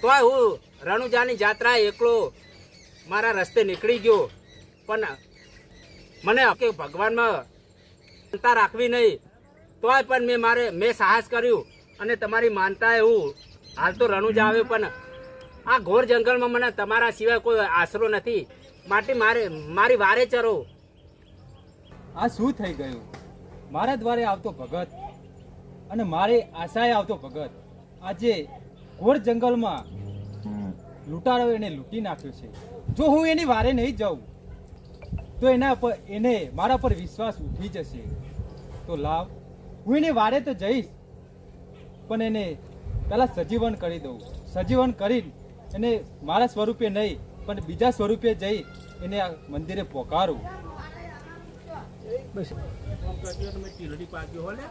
તોય હું રણુજાની જાત્રા એકલો મારા રસ્તે નીકળી ગયો, પણ મને કે ભગવાનમાં માનતા રાખવી નહીં, તોય પણ મેં સાહસ કર્યું અને તમારી માનતા હું હાલ તો રણુજા આવ્યો, પણ આ ઘોર જંગલમાં મને તમારા સિવાય કોઈ આશરો નથી, માટે મારી વારે ચરો. આ શું થઈ ગયું? મારા દ્વારે આવતો ભગત અને મારી આશાએ આવતો ભગત આજે ઘોર જંગલમાં લૂંટારો એને લૂંટી નાખ્યો છે. જો હું એની વારે નહીં જાઉં તો એને મારા પર વિશ્વાસ ઉઠી જશે. તો લાવ, હું એની વારે તો જઈશ, પણ એને પહેલા સજીવન કરી દઉં. સજીવન કરી એને મારા સ્વરૂપે નહીં પણ બીજા સ્વરૂપે જઈ એને આ મંદિરે પોકારું. બસ ટીલડી પાક્યો હો લે.